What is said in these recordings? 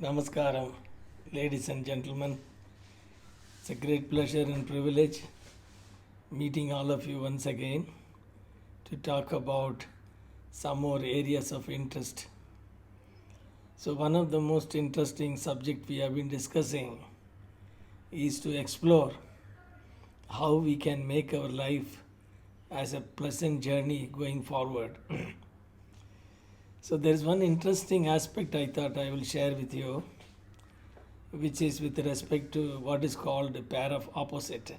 Namaskaram, ladies and gentlemen. It's a great pleasure and privilege meeting all of you once again to talk about some more areas of interest. So, one of the most interesting subject we have been discussing is to explore how we can make our life as a pleasant journey going forward. So, there is one interesting aspect I thought I will share with you, which is with respect to what is called a pair of opposite.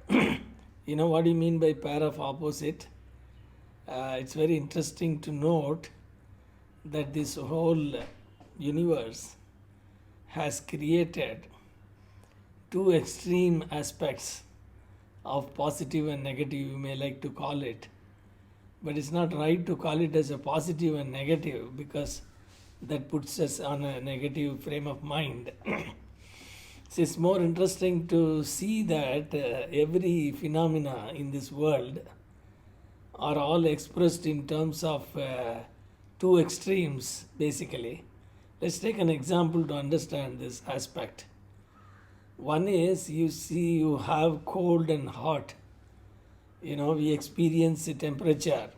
You know what do you mean by pair of opposite? It's very interesting to note that this whole universe has created two extreme aspects of positive and negative, you may like to call it. But it's not right to call it as a positive and negative because that puts us on a negative frame of mind. So it's more interesting to see that every phenomena in this world are all expressed in terms of two extremes basically. Let's take an example to understand this aspect. One is you have cold and hot. We experience the temperature.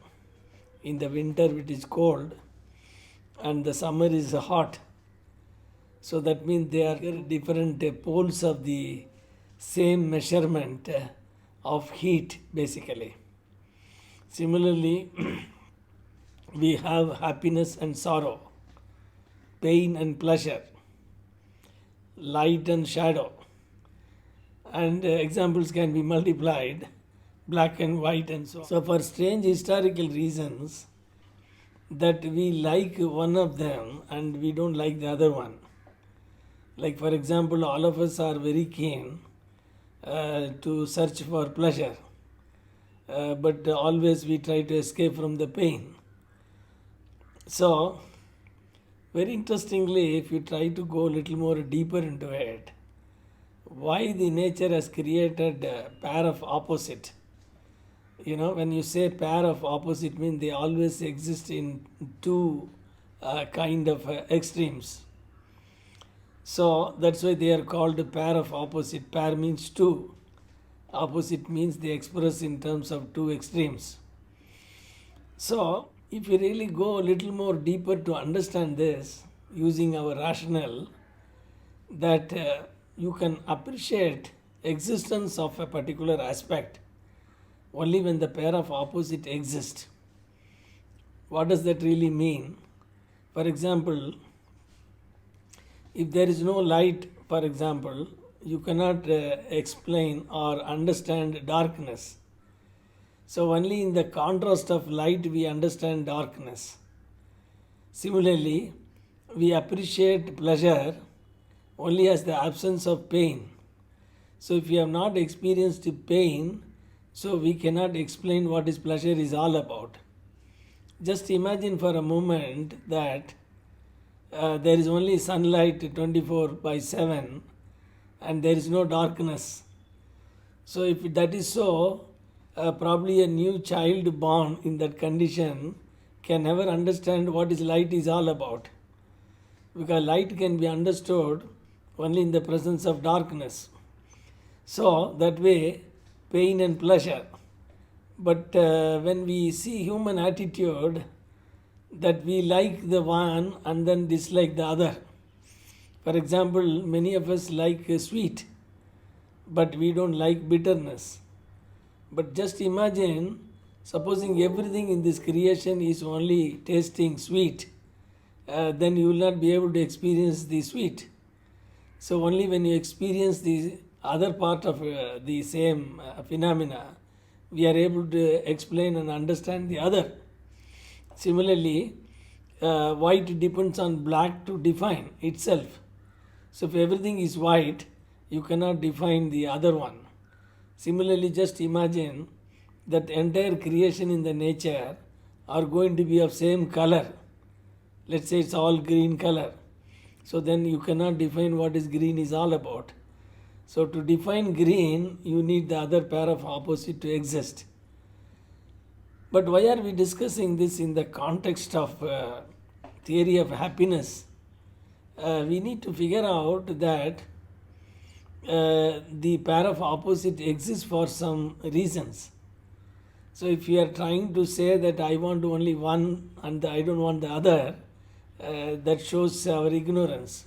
In the winter it is cold and the summer is hot. So that means they are different poles of the same measurement of heat basically. Similarly, we have happiness and sorrow, pain and pleasure, light and shadow. And examples can be multiplied, black and white and so on. So for strange historical reasons that we like one of them and we don't like the other one. Like for example, all of us are very keen to search for pleasure, but always we try to escape from the pain. So very interestingly, if you try to go a little more deeper into it, why the nature has created a pair of opposite. When you say pair of opposite, means they always exist in two kind of extremes. So that's why they are called a pair of opposite. Pair means two. Opposite means they express in terms of two extremes. So if you really go a little more deeper to understand this using our rationale, that you can appreciate existence of a particular aspect only when the pair of opposite exist. What does that really mean? For example, if there is no light, for example, you cannot explain or understand darkness. So only in the contrast of light we understand darkness. Similarly, we appreciate pleasure only as the absence of pain. So if we have not experienced pain, so we cannot explain what is pleasure is all about. Just imagine for a moment that there is only sunlight 24/7 and there is no darkness. So if that is so, probably a new child born in that condition can never understand what is light is all about. Because light can be understood only in the presence of darkness. So that way, pain and pleasure. But when we see human attitude, that we like the one and then dislike the other. For example, many of us like sweet, but we don't like bitterness. But just imagine, supposing everything in this creation is only tasting sweet, then you will not be able to experience the sweet. So only when you experience the other part of the same phenomena, we are able to explain and understand the other. Similarly, white depends on black to define itself. So if everything is white, you cannot define the other one. Similarly, just imagine that entire creation in the nature are going to be of same color. Let's say it's all green color. So then you cannot define what is green is all about. So to define green, you need the other pair of opposite to exist. But why are we discussing this in the context of theory of happiness? we need to figure out that the pair of opposite exists for some reasons. So if you are trying to say that I want only one and I don't want the other, that shows our ignorance.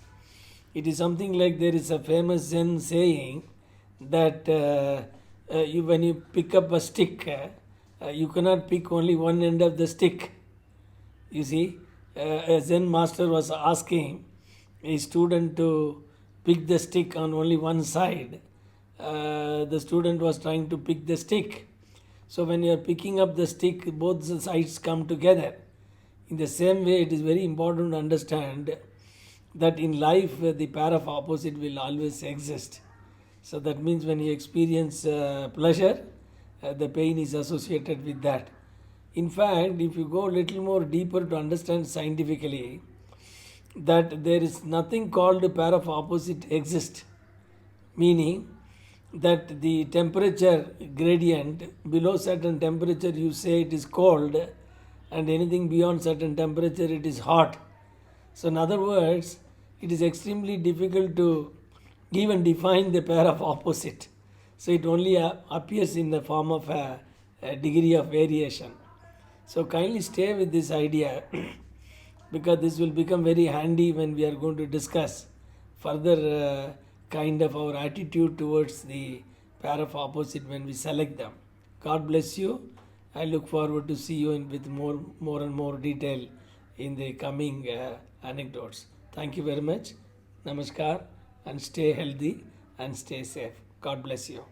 It is something like there is a famous Zen saying that when you pick up a stick, you cannot pick only one end of the stick. You see, a Zen master was asking a student to pick the stick on only one side. The student was trying to pick the stick. So when you are picking up the stick, both the sides come together. In the same way, it is very important to understand that in life the pair of opposite will always exist. So that means when you experience pleasure, the pain is associated with that. In fact, if you go a little more deeper to understand scientifically, that there is nothing called a pair of opposite exist, meaning that the temperature gradient below certain temperature you say it is cold, and anything beyond certain temperature it is hot. So in other words, it is extremely difficult to even define the pair of opposite. So it only appears in the form of a degree of variation. So kindly stay with this idea because this will become very handy when we are going to discuss further kind of our attitude towards the pair of opposite when we select them. God bless you. I look forward to see you with more and more detail in the coming anecdotes. Thank you very much. Namaskar, and stay healthy and stay safe. God bless you.